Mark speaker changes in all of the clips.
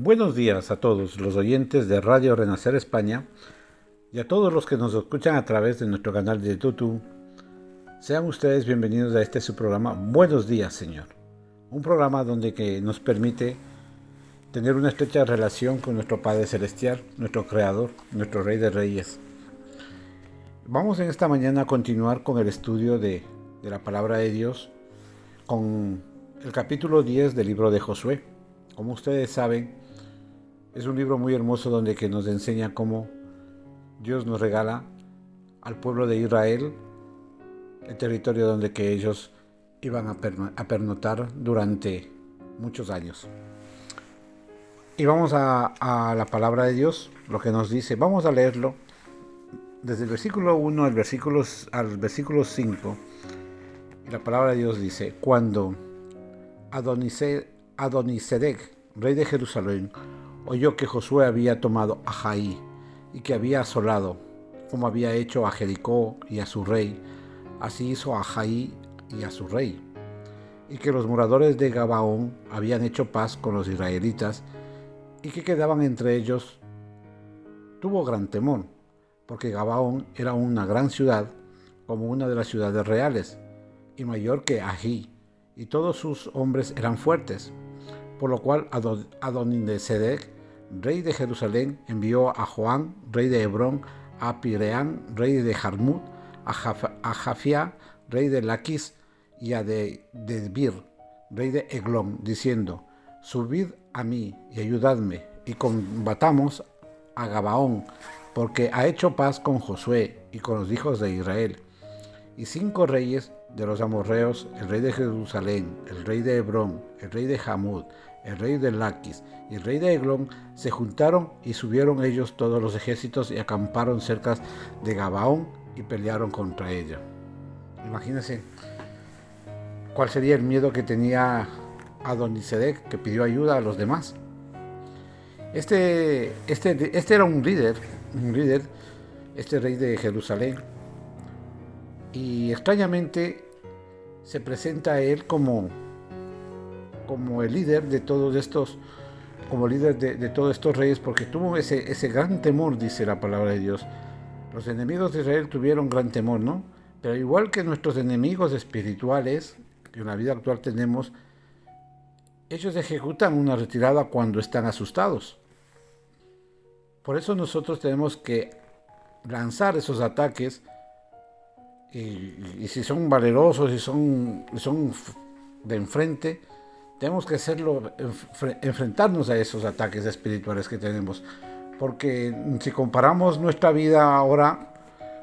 Speaker 1: Buenos días a todos los oyentes de Radio Renacer España y a todos los que nos escuchan a través de nuestro canal de YouTube. Sean ustedes bienvenidos a su programa Buenos días, Señor. Un programa donde que nos permite tener una estrecha relación con nuestro Padre Celestial, nuestro Creador, nuestro Rey de Reyes. Vamos en esta mañana a continuar con el estudio de la Palabra de Dios con el capítulo 10 del libro de Josué. Como ustedes saben, es un libro muy hermoso donde que nos enseña cómo Dios nos regala al pueblo de Israel el territorio donde que ellos iban a pernoctar durante muchos años. Y vamos a la palabra de Dios, lo que nos dice. Vamos a leerlo desde el versículo 1 al versículo 5. Y la palabra de Dios dice: Cuando Adonisedec, rey de Jerusalén, oyó que Josué había tomado a Jaí y que había asolado, como había hecho a Jericó y a su rey, así hizo a Jaí y a su rey, y que los moradores de Gabaón habían hecho paz con los israelitas y que quedaban entre ellos, tuvo gran temor, porque Gabaón era una gran ciudad, como una de las ciudades reales, y mayor que Ají, y todos sus hombres eran fuertes. Por lo cual Adonisedec, rey de Jerusalén, envió a Joán, rey de Hebrón, a Pireán, rey de Jarmut, a Jafia, rey de Laquis, y a Debir, rey de Eglón, diciendo: Subid a mí y ayudadme, y combatamos a Gabaón, porque ha hecho paz con Josué y con los hijos de Israel. Y 5 reyes de los amorreos, el rey de Jerusalén, el rey de Hebrón, el rey de Jamud, el rey de Laquis y el rey de Eglón se juntaron, y subieron ellos todos los ejércitos y acamparon cerca de Gabaón y pelearon contra ella. Imagínense cuál sería el miedo que tenía Adonisedec, que pidió ayuda a los demás. Este era un líder, este rey de Jerusalén, y extrañamente se presenta a él como el líder de todos estos, como líder de todos estos reyes, porque tuvo ese gran temor, dice la palabra de Dios. Los enemigos de Israel tuvieron gran temor, ¿no? Pero igual que nuestros enemigos espirituales que en la vida actual tenemos, ellos ejecutan una retirada cuando están asustados. Por eso nosotros tenemos que lanzar esos ataques, y si son valerosos y son de enfrente, tenemos que hacerlo, enfrentarnos a esos ataques espirituales que tenemos. Porque si comparamos nuestra vida ahora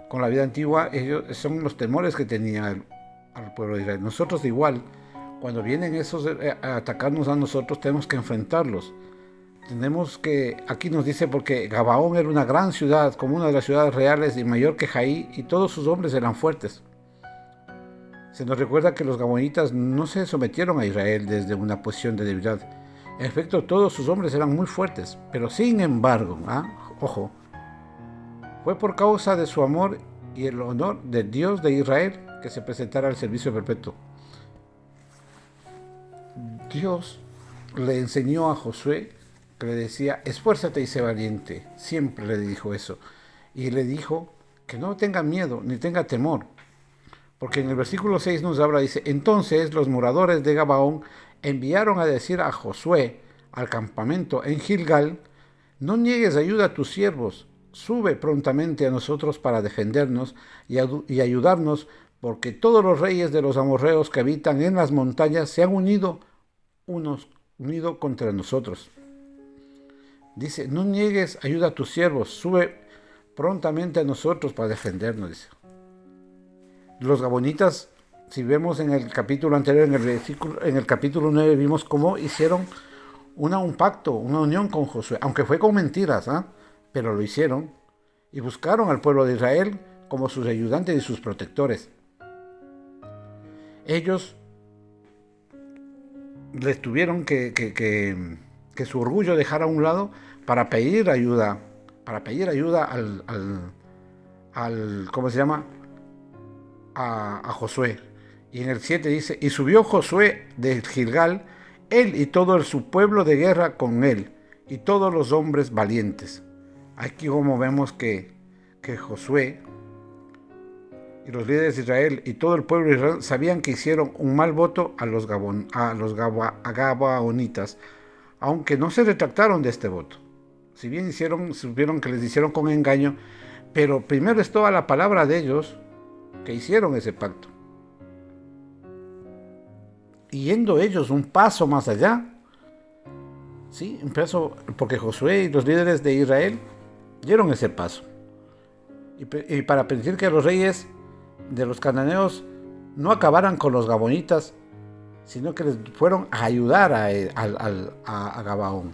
Speaker 1: con la vida antigua, ellos son los temores que tenía al pueblo de Israel. Nosotros igual, cuando vienen esos a atacarnos a nosotros, tenemos que enfrentarlos. Tenemos que, aquí nos dice, porque Gabaón era una gran ciudad, como una de las ciudades reales, y mayor que Jaí, y todos sus hombres eran fuertes. Se nos recuerda que los gabonitas no se sometieron a Israel desde una posición de debilidad. En efecto, todos sus hombres eran muy fuertes, pero sin embargo, ojo, fue por causa de su amor y el honor del Dios de Israel que se presentara al servicio perpetuo. Dios le enseñó a Josué, que le decía: esfuérzate y sé valiente. Siempre le dijo eso. Y le dijo que no tenga miedo ni tenga temor. Porque en el versículo 6 nos habla, dice: entonces los moradores de Gabaón enviaron a decir a Josué al campamento en Gilgal: no niegues ayuda a tus siervos, sube prontamente a nosotros para defendernos y ayudarnos, porque todos los reyes de los amorreos que habitan en las montañas se han unido contra nosotros. Dice: no niegues ayuda a tus siervos, sube prontamente a nosotros para defendernos, dice. Los gabonitas, si vemos en el capítulo anterior, en el capítulo 9, vimos cómo hicieron un pacto, una unión con Josué, aunque fue con mentiras, pero lo hicieron, y buscaron al pueblo de Israel como sus ayudantes y sus protectores. Ellos les tuvieron que su orgullo dejar a un lado para pedir ayuda al ¿cómo se llama? A Josué. Y en el 7 dice: y subió Josué de Gilgal, él y todo su pueblo de guerra con él, y todos los hombres valientes. Aquí como vemos que Josué y los líderes de Israel y todo el pueblo de Israel sabían que hicieron un mal voto a los gabaonitas, aunque no se retractaron de este voto. Si bien supieron que les hicieron con engaño, pero primero es toda la palabra de ellos que hicieron ese pacto. Y yendo ellos un paso más allá, ¿sí? Porque Josué y los líderes de Israel dieron ese paso. Y para permitir que los reyes de los cananeos no acabaran con los gabonitas, sino que les fueron a ayudar a Gabaón.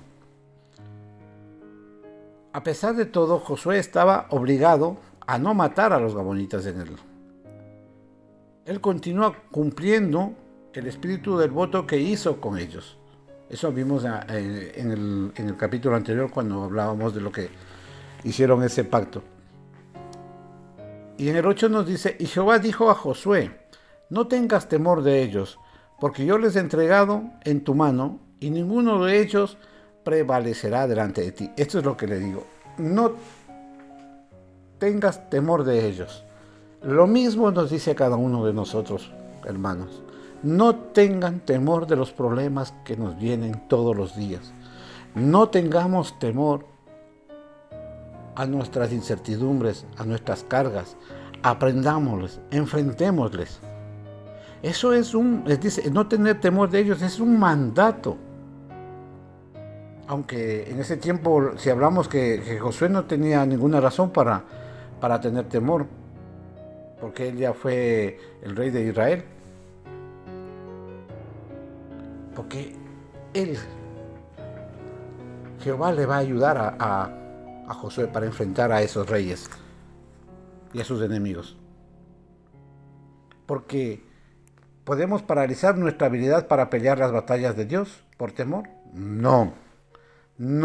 Speaker 1: A pesar de todo, Josué estaba obligado a no matar a los gabonitas en él. Él continúa cumpliendo el espíritu del voto que hizo con ellos. Eso vimos en el capítulo anterior cuando hablábamos de lo que hicieron ese pacto. Y en el 8 nos dice, y Jehová dijo a Josué, no tengas temor de ellos, porque yo les he entregado en tu mano, y ninguno de ellos prevalecerá delante de ti. Esto es lo que le digo, no tengas temor de ellos. Lo mismo nos dice a cada uno de nosotros, hermanos. No tengan temor de los problemas que nos vienen todos los días. No tengamos temor a nuestras incertidumbres, a nuestras cargas. Aprendámosles, enfrentémosles. Eso dice, no tener temor de ellos es un mandato. Aunque en ese tiempo, si hablamos que Josué no tenía ninguna razón para tener temor, porque él ya fue el rey de Israel. Porque Jehová le va a ayudar a Josué para enfrentar a esos reyes y a sus enemigos. Porque ¿podemos paralizar nuestra habilidad para pelear las batallas de Dios por temor? No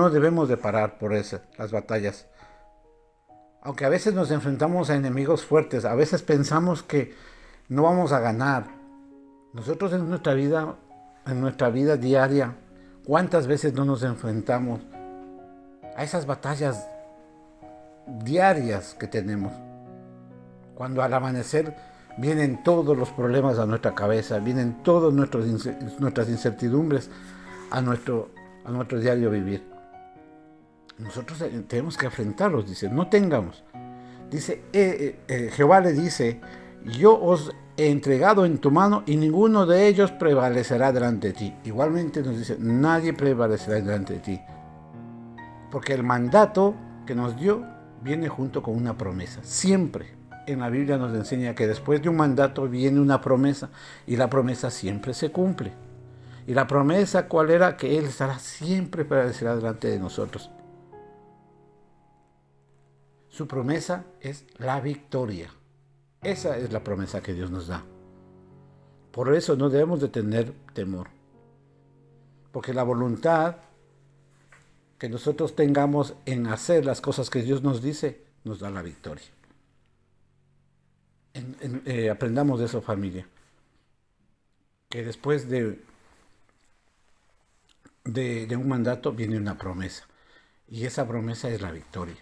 Speaker 1: debemos de parar por las batallas. Aunque a veces nos enfrentamos a enemigos fuertes, a veces pensamos que no vamos a ganar. Nosotros en nuestra vida diaria, ¿cuántas veces no nos enfrentamos a esas batallas diarias que tenemos? Cuando al amanecer vienen todos los problemas a nuestra cabeza, vienen todas nuestras incertidumbres a nuestro diario vivir. Nosotros tenemos que enfrentarlos, dice, no tengamos. Dice, Jehová le dice, yo os he entregado en tu mano y ninguno de ellos prevalecerá delante de ti. Igualmente nos dice, nadie prevalecerá delante de ti. Porque el mandato que nos dio viene junto con una promesa. Siempre en la Biblia nos enseña que después de un mandato viene una promesa y la promesa siempre se cumple. Y la promesa, ¿cuál era? Que Él estará siempre prevalecerá delante de nosotros. Su promesa es la victoria. Esa es la promesa que Dios nos da. Por eso no debemos de tener temor. Porque la voluntad que nosotros tengamos en hacer las cosas que Dios nos dice, nos da la victoria. Aprendamos de eso, familia. Que después de un mandato viene una promesa. Y esa promesa es la victoria.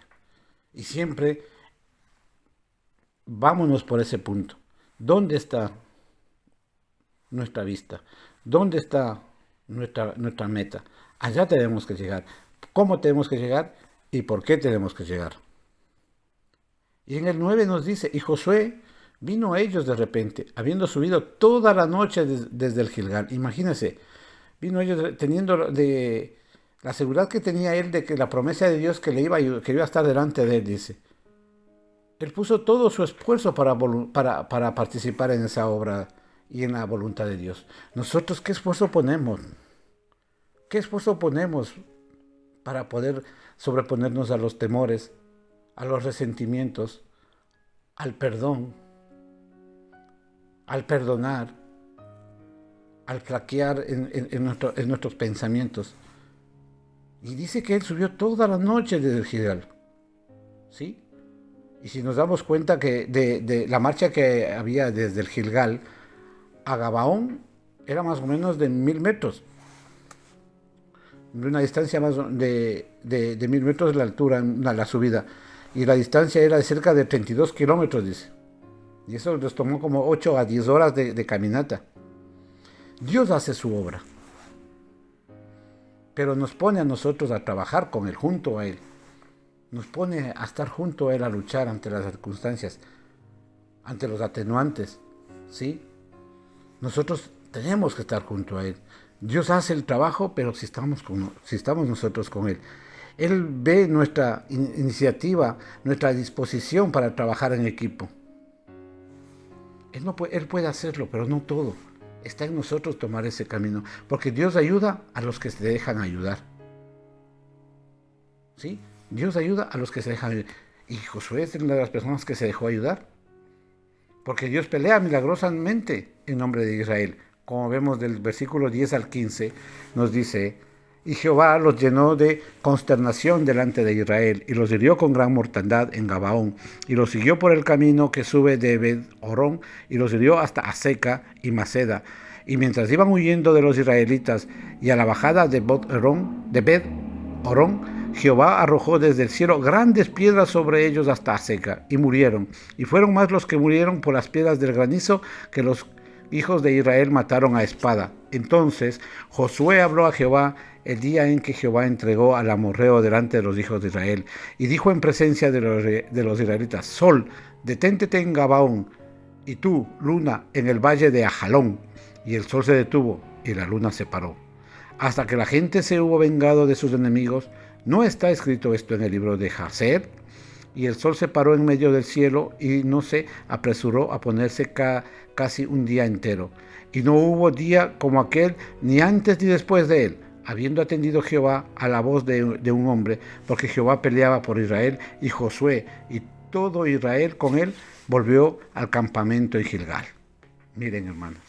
Speaker 1: Y siempre vámonos por ese punto. ¿Dónde está nuestra vista? ¿Dónde está nuestra meta? Allá tenemos que llegar. ¿Cómo tenemos que llegar? ¿Y por qué tenemos que llegar? Y en el 9 nos dice, y Josué vino a ellos de repente, habiendo subido toda la noche desde el Gilgal. Imagínense, vino a ellos teniendo de la seguridad que tenía él de que la promesa de Dios que iba a estar delante de él, dice. Él puso todo su esfuerzo para participar en esa obra y en la voluntad de Dios. Nosotros, ¿qué esfuerzo ponemos? ¿Qué esfuerzo ponemos para poder sobreponernos a los temores, a los resentimientos, al perdón, al perdonar, al flaquear en nuestros pensamientos? Y dice que él subió toda la noche desde el Gilgal. ¿Sí? Y si nos damos cuenta que de la marcha que había desde el Gilgal a Gabaón era más o menos de 1000 metros. de una distancia más de 1000 metros de la altura, en la subida. Y la distancia era de cerca de 32 kilómetros, dice. Y eso nos tomó como 8 a 10 horas de caminata. Dios hace su obra, pero nos pone a nosotros a trabajar con Él, junto a Él. Nos pone a estar junto a Él, a luchar ante las circunstancias, ante los atenuantes, ¿sí? Nosotros tenemos que estar junto a Él. Dios hace el trabajo, pero si estamos nosotros con Él. Él ve nuestra iniciativa, nuestra disposición para trabajar en equipo. Él puede hacerlo, pero no todo. Está en nosotros tomar ese camino, porque Dios ayuda a los que se dejan ayudar. ¿Sí? Dios ayuda a los que se dejan ayudar. Y Josué es una de las personas que se dejó ayudar, porque Dios pelea milagrosamente en nombre de Israel. Como vemos del versículo 10 al 15, nos dice: y Jehová los llenó de consternación delante de Israel, y los hirió con gran mortandad en Gabaón, y los siguió por el camino que sube de Bet-Horón, y los hirió hasta Aseca y Maceda. Y mientras iban huyendo de los israelitas, y a la bajada de Bet-Horón, Jehová arrojó desde el cielo grandes piedras sobre ellos hasta Aseca, y murieron. Y fueron más los que murieron por las piedras del granizo que los hijos de Israel mataron a espada. Entonces Josué habló a Jehová el día en que Jehová entregó al amorreo delante de los hijos de Israel, y dijo en presencia de los israelitas: Sol, deténtete en Gabaón, y tú, luna, en el valle de Ajalón. Y el sol se detuvo, y la luna se paró, hasta que la gente se hubo vengado de sus enemigos. ¿No está escrito esto en el libro de Jaser? Y el sol se paró en medio del cielo, y no se apresuró a ponerse casi un día entero. Y no hubo día como aquel, ni antes ni después de él, habiendo atendido Jehová a la voz de un hombre, porque Jehová peleaba por Israel, y Josué y todo Israel con él volvió al campamento en Gilgal. Miren, hermanos.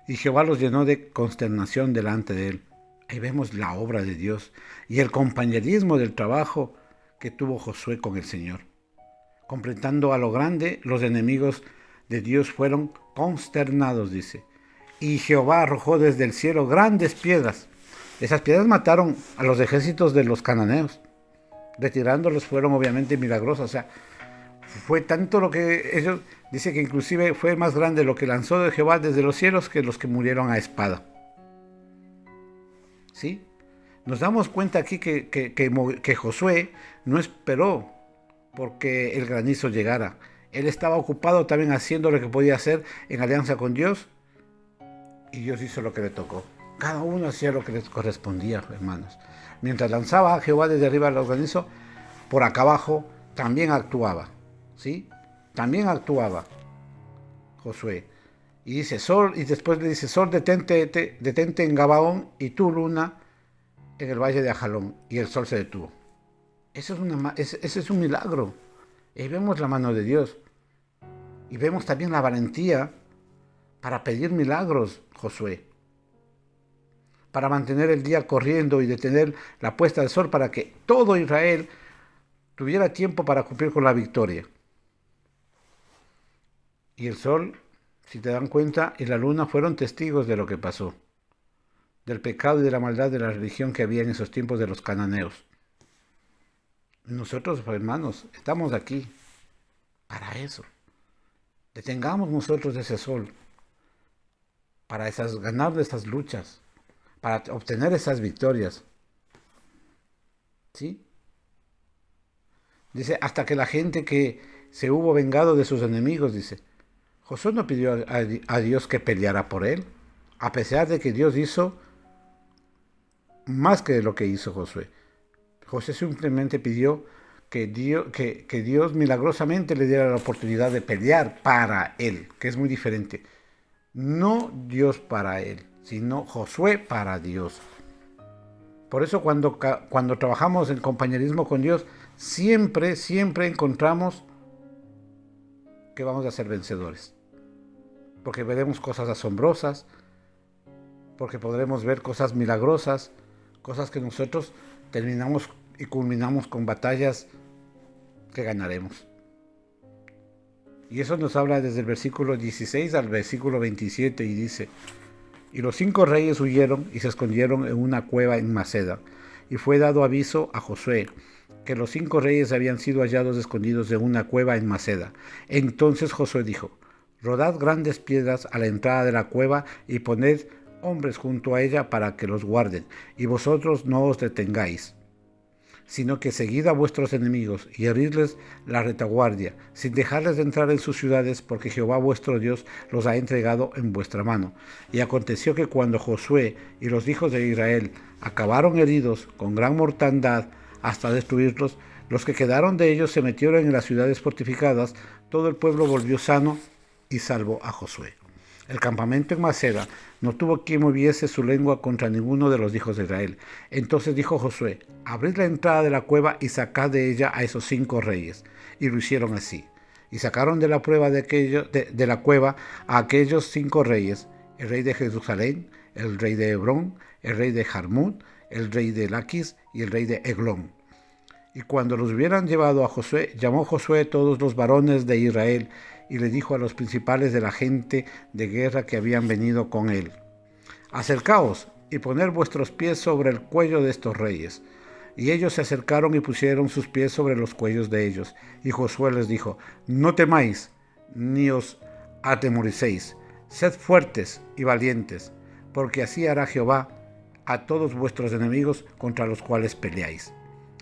Speaker 1: Y Jehová los llenó de consternación delante de él. Ahí vemos la obra de Dios y el compañerismo del trabajo que tuvo Josué con el Señor. Completando a lo grande, los enemigos de Dios fueron consternados, dice. Y Jehová arrojó desde el cielo grandes piedras. Esas piedras mataron a los ejércitos de los cananeos. Retirándolos fueron obviamente milagrosas. O sea, fue tanto lo que ellos, dice que inclusive fue más grande lo que lanzó de Jehová desde los cielos que los que murieron a espada. ¿Sí? Nos damos cuenta aquí que Josué no esperó porque el granizo llegara. Él estaba ocupado también haciendo lo que podía hacer en alianza con Dios, y Dios hizo lo que le tocó. Cada uno hacía lo que les correspondía, hermanos. Mientras lanzaba a Jehová desde arriba el granizo, por acá abajo también actuaba. ¿Sí? También actuaba Josué. Y dice sol, y después le dice: sol, detente en Gabaón, y tú, luna, en el valle de Ajalón. Y el sol se detuvo. Ese es un milagro. Y vemos la mano de Dios. Y vemos también la valentía para pedir milagros, Josué. Para mantener el día corriendo y detener la puesta del sol, para que todo Israel tuviera tiempo para cumplir con la victoria. Y el sol, si te dan cuenta, y la luna fueron testigos de lo que pasó, del pecado y de la maldad de la religión que había en esos tiempos de los cananeos. Nosotros, hermanos, estamos aquí para eso. Detengamos nosotros ese sol, para ganar esas luchas, para obtener esas victorias. ¿Sí? Dice, hasta que la gente que se hubo vengado de sus enemigos, dice. Josué no pidió a Dios que peleara por él, a pesar de que Dios hizo más que lo que hizo Josué. Josué simplemente pidió que Dios milagrosamente le diera la oportunidad de pelear para él, que es muy diferente. No Dios para él, sino Josué para Dios. Por eso cuando trabajamos en compañerismo con Dios, siempre encontramos que vamos a ser vencedores. Porque veremos cosas asombrosas, porque podremos ver cosas milagrosas, cosas que nosotros terminamos y culminamos con batallas que ganaremos. Y eso nos habla desde el versículo 16 al versículo 27, y dice: Y los 5 reyes huyeron y se escondieron en una cueva en Maceda. Y fue dado aviso a Josué que los 5 reyes habían sido hallados escondidos en una cueva en Maceda. Entonces Josué dijo: rodad grandes piedras a la entrada de la cueva y poned hombres junto a ella para que los guarden, y vosotros no os detengáis, sino que seguid a vuestros enemigos y heridles la retaguardia, sin dejarles de entrar en sus ciudades, porque Jehová vuestro Dios los ha entregado en vuestra mano. Y aconteció que cuando Josué y los hijos de Israel acabaron heridos con gran mortandad hasta destruirlos, los que quedaron de ellos se metieron en las ciudades fortificadas. Todo el pueblo volvió sano y salvo a Josué. El campamento en Maceda no tuvo quien moviese su lengua contra ninguno de los hijos de Israel. Entonces dijo Josué: abrid la entrada de la cueva y sacad de ella a esos 5 reyes. Y lo hicieron así. Y sacaron de la cueva a aquellos 5 reyes: el rey de Jerusalén, el rey de Hebrón, el rey de Jarmut, el rey de Laquis y el rey de Eglón. Y cuando los hubieran llevado a Josué, llamó Josué a todos los varones de Israel y le dijo a los principales de la gente de guerra que habían venido con él: acercaos y poned vuestros pies sobre el cuello de estos reyes. Y ellos se acercaron y pusieron sus pies sobre los cuellos de ellos. Y Josué les dijo: no temáis, ni os atemoricéis, sed fuertes y valientes, porque así hará Jehová a todos vuestros enemigos contra los cuales peleáis.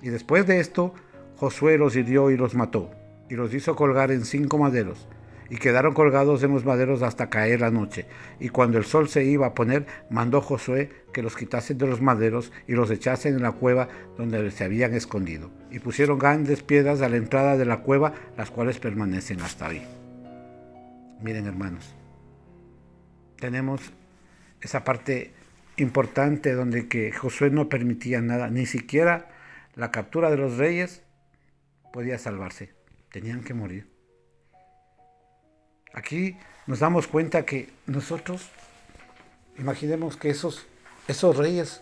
Speaker 1: Y después de esto, Josué los hirió y los mató, y los hizo colgar en 5 maderos, y quedaron colgados en los maderos hasta caer la noche. Y cuando el sol se iba a poner, mandó Josué que los quitasen de los maderos y los echasen en la cueva donde se habían escondido. Y pusieron grandes piedras a la entrada de la cueva, las cuales permanecen hasta hoy. Miren, hermanos, tenemos esa parte importante donde que Josué no permitía nada, ni siquiera la captura de los reyes podía salvarse, tenían que morir. Aquí nos damos cuenta que nosotros, imaginemos que esos reyes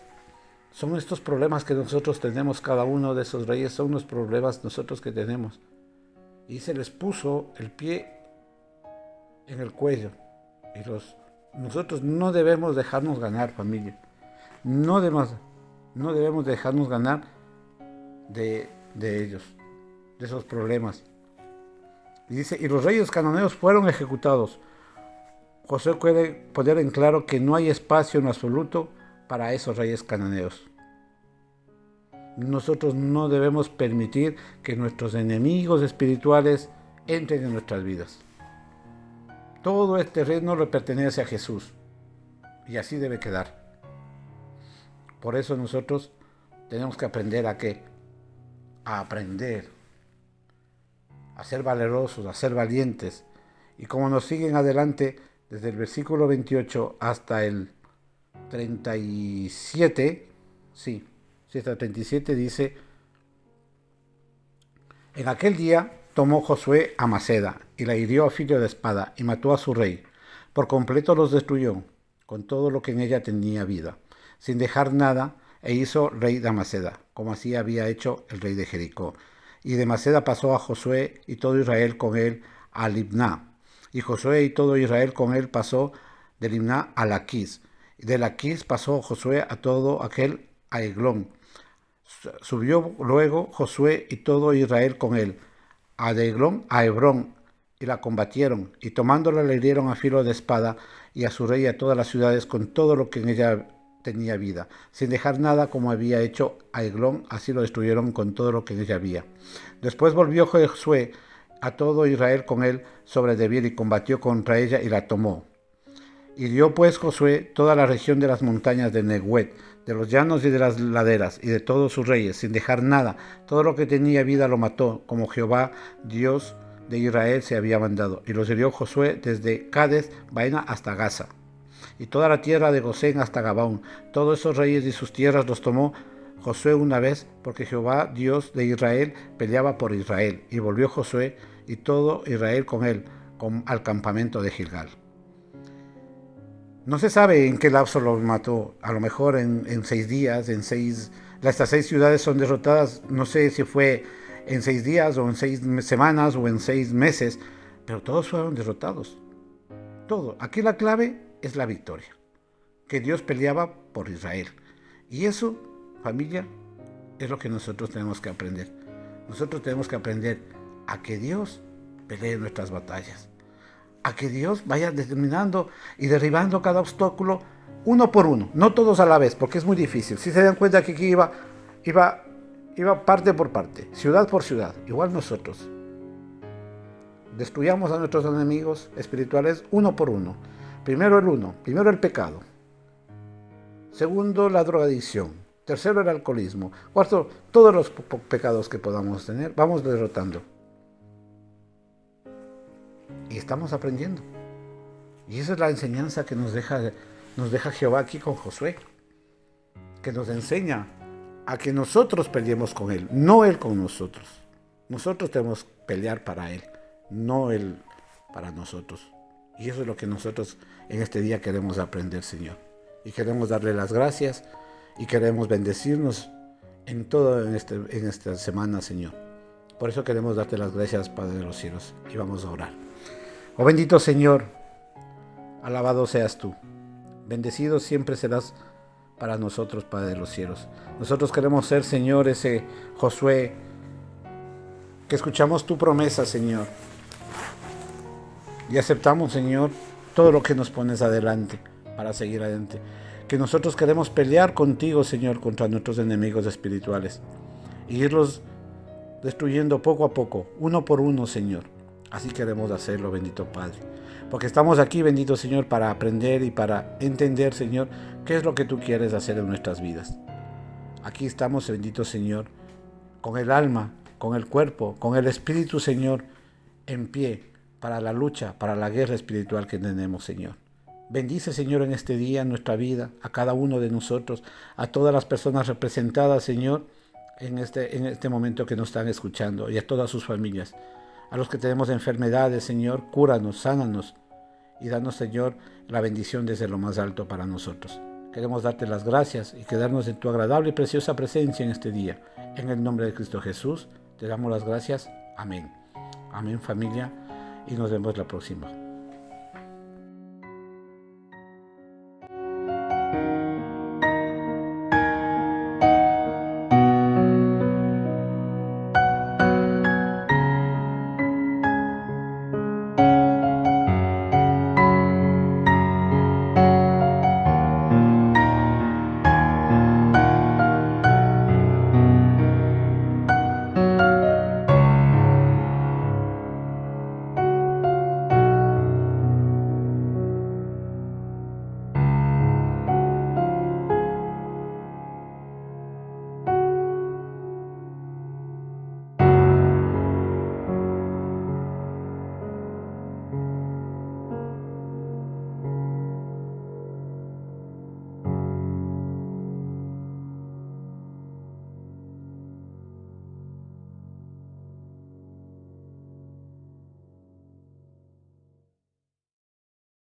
Speaker 1: son estos problemas que nosotros tenemos, cada uno de esos reyes son los problemas nosotros que tenemos. Y se les puso el pie en el cuello. Y nosotros no debemos dejarnos ganar, familia. No debemos dejarnos ganar de ellos, de esos problemas. Y dice: y los reyes cananeos fueron ejecutados. Josué puede poner en claro que no hay espacio en absoluto para esos reyes cananeos. Nosotros no debemos permitir que nuestros enemigos espirituales entren en nuestras vidas. Todo este reino le pertenece a Jesús, y así debe quedar. Por eso nosotros tenemos que aprender a aprender a ser valerosos, a ser valientes. Y como nos siguen adelante desde el versículo 28 hasta el 37, hasta el 37 dice: en aquel día tomó Josué a Maceda y la hirió a filo de espada y mató a su rey. Por completo los destruyó, con todo lo que en ella tenía vida, sin dejar nada, e hizo rey de Maceda, como así había hecho el rey de Jericó. Y de Maceda pasó a Josué y todo Israel con él a Libná. Y Josué y todo Israel con él pasó de Libná a Laquis. Y de Laquis pasó Josué a todo aquel a Eglón. Subió luego Josué y todo Israel con él a Eglón a Hebrón, y la combatieron, y tomándola la hirieron a filo de espada, y a su rey y a todas las ciudades con todo lo que en ella tenía vida, sin dejar nada, como había hecho a Eglón, así lo destruyeron con todo lo que en ella había. Después volvió Josué a todo Israel con él sobre Debir, y combatió contra ella y la tomó. Y dio pues Josué toda la región de las montañas de Neguet, de los llanos y de las laderas, y de todos sus reyes, sin dejar nada. Todo lo que tenía vida lo mató, como Jehová, Dios de Israel, se había mandado. Y los hirió Josué desde Cades Baena hasta Gaza, y toda la tierra de Gosén hasta Gabaón. Todos esos reyes y sus tierras los tomó Josué una vez, porque Jehová, Dios de Israel, peleaba por Israel. Y volvió Josué y todo Israel con él al campamento de Gilgal. No se sabe en qué lapso los mató, a lo mejor en 6 días, estas 6 ciudades son derrotadas, no sé si fue en 6 días o en 6 semanas o en 6 meses, pero todos fueron derrotados. Todo. Aquí la clave es la victoria. que Dios peleaba por Israel. Y eso, familia, es lo que nosotros tenemos que aprender. Nosotros tenemos que aprender a que Dios pelee nuestras batallas, a que Dios vaya determinando y derribando cada obstáculo uno por uno, no todos a la vez, porque es muy difícil. Si se dan cuenta que aquí iba parte por parte, ciudad por ciudad. Igual nosotros destruyamos a nuestros enemigos espirituales uno por uno. Primero el pecado. Segundo, la drogadicción. Tercero, el alcoholismo. Cuarto, todos los pecados que podamos tener, vamos derrotando. Y estamos aprendiendo. Y esa es la enseñanza que nos deja Jehová aquí con Josué. Que nos enseña a que nosotros peleemos con Él, no Él con nosotros. Nosotros tenemos que pelear para Él, no Él para nosotros. Y eso es lo que nosotros en este día queremos aprender, Señor. Y queremos darle las gracias y queremos bendecirnos en esta semana, Señor. Por eso queremos darte las gracias, Padre de los cielos, y vamos a orar. Oh bendito Señor, alabado seas tú. Bendecido siempre serás para nosotros, Padre de los cielos. Nosotros queremos ser, Señor, ese Josué, que escuchamos tu promesa, Señor, y aceptamos, Señor, todo lo que nos pones adelante para seguir adelante. Que nosotros queremos pelear contigo, Señor, contra nuestros enemigos espirituales y irlos destruyendo poco a poco, uno por uno, Señor. Así queremos hacerlo, bendito Padre. Porque estamos aquí, bendito Señor, para aprender y para entender, Señor, qué es lo que tú quieres hacer en nuestras vidas. Aquí estamos, bendito Señor, con el alma, con el cuerpo, con el espíritu, Señor, en pie para la lucha, para la guerra espiritual que tenemos, Señor. Bendice, Señor, en este día, en nuestra vida, a cada uno de nosotros, a todas las personas representadas, Señor, en este momento que nos están escuchando, y a todas sus familias. A los que tenemos enfermedades, Señor, cúranos, sánanos, y danos, Señor, la bendición desde lo más alto para nosotros. Queremos darte las gracias y quedarnos en tu agradable y preciosa presencia en este día. En el nombre de Cristo Jesús, te damos las gracias. Amén. Amén, familia, y nos vemos la próxima.